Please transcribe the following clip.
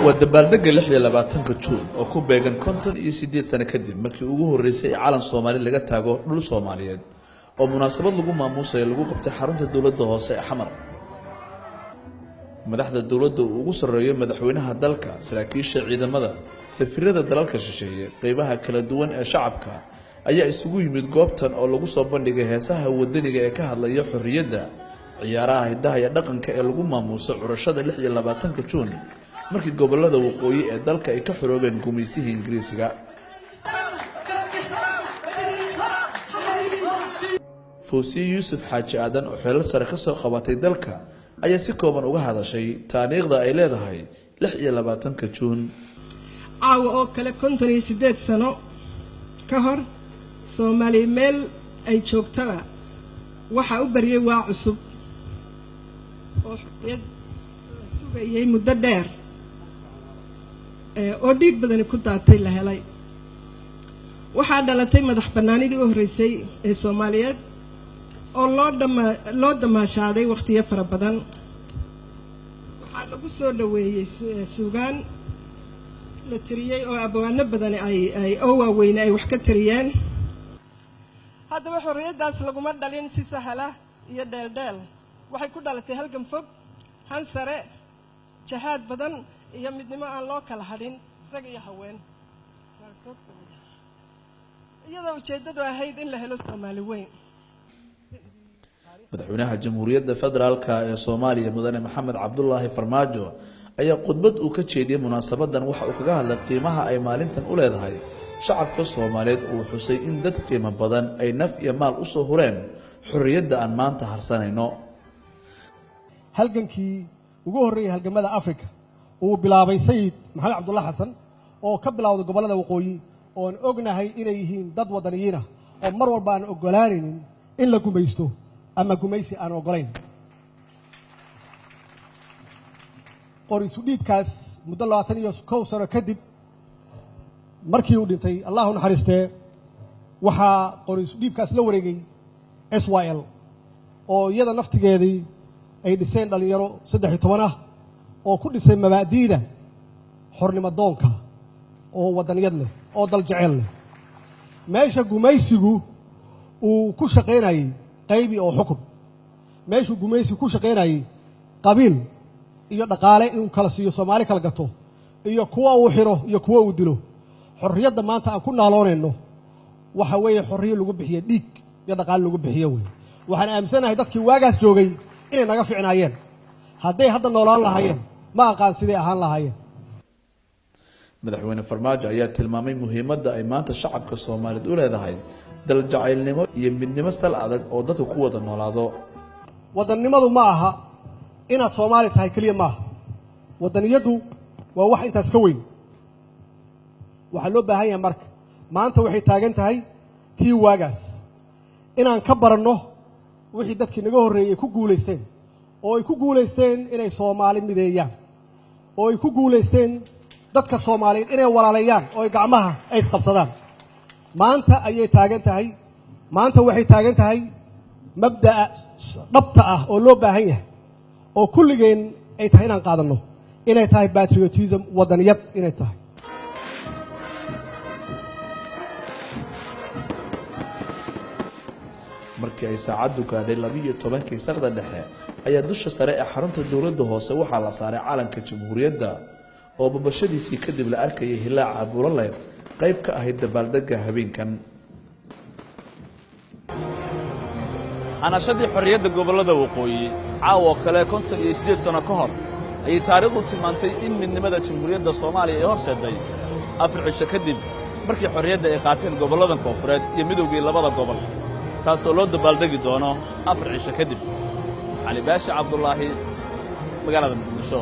ودبالدق 26 Juun oo ku beegan 58 sano kadib markii ugu horeysay calan Soomaali laga taago dhul Soomaaliyeed oo munaasabad lagu maamuusay lagu qabtay xarunta dawladda hoose ee Xamar. madaxda dawladda ugu sareeyo madaxweynaha dalka, saraakiisha ciidamada, safiirada dalalka shisheeye, qaybaha kala duwan ee shacabka ayaa isugu yimid goobtan oo lagu soo bandhigay heesaha wadaniga ee ka hadlaya xorriyadda, ciyaaraha hidaha iyo dhaqanka ee lagu maamuuso curashada 26 Juun. markii gobolada waqooyi ee dalka ay ka xoroobeen gumeystihii Ingiriisiga. Fawzi Yuusuf Xaaji Aadan oo xilal sare ka soo qabatay dalka ayaa si kooban uga hadashay taariikhda ay leedahay 26 Juun. caawa oo kale 58 sano ka hor Soomaali meel ay joogtaba waxa u bariyay waa cusub oo sugayay muddo dheer oo dhiig badan ku daatay la helay. waxaa dhalatay madax banaanidii u horeysay ee Soomaaliyeed oo loo damaashaaday waqtiyo fara badan. waxaa lagu soo dhaweeyay suugaan la tiriyay oo abwaano badan ay waaweyn ay wax ka tiriyeen. haddaba xorriyadaas laguma dhalin si sahla iyo dheeldheel. waxay ku dhalatay halgan fog, han sare, jahaad badan iyo midnimo aan loo kala hadhin rag iyo haween. iyadoo ujeedadu ahayd in la helo Soomaali weyn. madaxweynaha Jamhuuriyadda Federaalka ee Soomaaliya Mudane Maxamed Cabdullaahi Farmaajo ayaa khudbad uu ka jeediyay munaasabadan waxa uu kaga hadlay qiimaha ay maalintan u leedahay shacabka Soomaaliyeed oo xusay in dad qiimo badan ay naf iyo maal u soo hureen xorriyadda aan maanta harsanayno. halgankii ugu horeeyay halgamada Afrika uu bilaabay Sayid Maxamed Cabdullaahi Xasan oo ka bilowday gobolada waqooyi oo aan ognahay inay yihiin dad wadaniyiin ah oo mar walba aan ogolaanaynin in la gumaysto ama gumaysi aan ogolayn. qorisu dhiibkaas muddo 21 sano kadib markii uu dhintay Allahu naxariistee waxaa qorisu dhiibkaas la wareegay SYL oo iyada naftigeedii ay dhiseen dhalinyaro 13 ah oo ku dhisay mabaadiida xornimo doonka oo wadaniyad leh oo dal jecel leh. meesha gumaysigu uu ku shaqeynayay qaybi oo xukun, meesha gumaysigu ku shaqeynayay qabiil iyo dhaqaale inuu kala siiyo Soomaali kala gato iyo kuwa uu xiro iyo kuwa uu dilo. xorriyadda maanta aan ku naaloonayno waxa weeye xorriyo lagu bixiyo dhiig iyo dhaqaale lagu bixiyo weey. waxaan aaminsanahay dadkii waagaas joogay inay naga fiicnaayeen. hadday hadda noolaan lahaayeen ma aqaan sidee ahaan lahaayeen. madaxweyne Farmaajo ayaa tilmaamay muhiimadda ay maanta shacabka Soomaaliyeed u leedahay dal jacaylnimo iyo midnimo sal adag oo dadku ku wada noolaado. wadannimadu ma aha inaad Soomaali tahay kaliya ma aha. wadaniyadu waa wax intaas ka weyn. waxaa loo baahan yahay marka maanta waxay taagan tahay tii waagaas inaan ka baranno wixii dadkii naga horreeyay ku guuleysteen oo ay ku guuleysteen inay Soomaali mideeyaan oo ay ku guuleysteen dadka Soomaaliyeed inay walaaleeyaan oo ay gacmaha ay isqabsadaan. maanta ayay taagan tahay, maanta waxay taagan tahay mabda'a dhabta ah oo loo baahan yahay oo kulligeen ay tahay inaan qaadanno inay tahay patriotism, wadaniyad inay tahay. markii ay saacadu gaadhay 12 saqda dhexe ayaa dusha sare ee xarunta dawladda hoose waxaa la saaray calanka Jamhuuriyadda oo babashadiisii kadib la arkayay hilaaca buuraleyr qayb ka ahayd dabaaldegga habeenkan. hanashadii xorriyadda gobolada waqooyi caawa kale 58 sano ka hor ayay taariikhdu tilmaantay in midnimada Jamhuuriyadda Soomaaliya ay horseeday 4 cisho kadib markii xorriyadda ay qaateen gobollada koonfureed iyo midowgii labada gobol, taasoo loo dabaaldegi doono 4 cisho kadib. cali baashi cabdullaahi magaalada Muqdisho.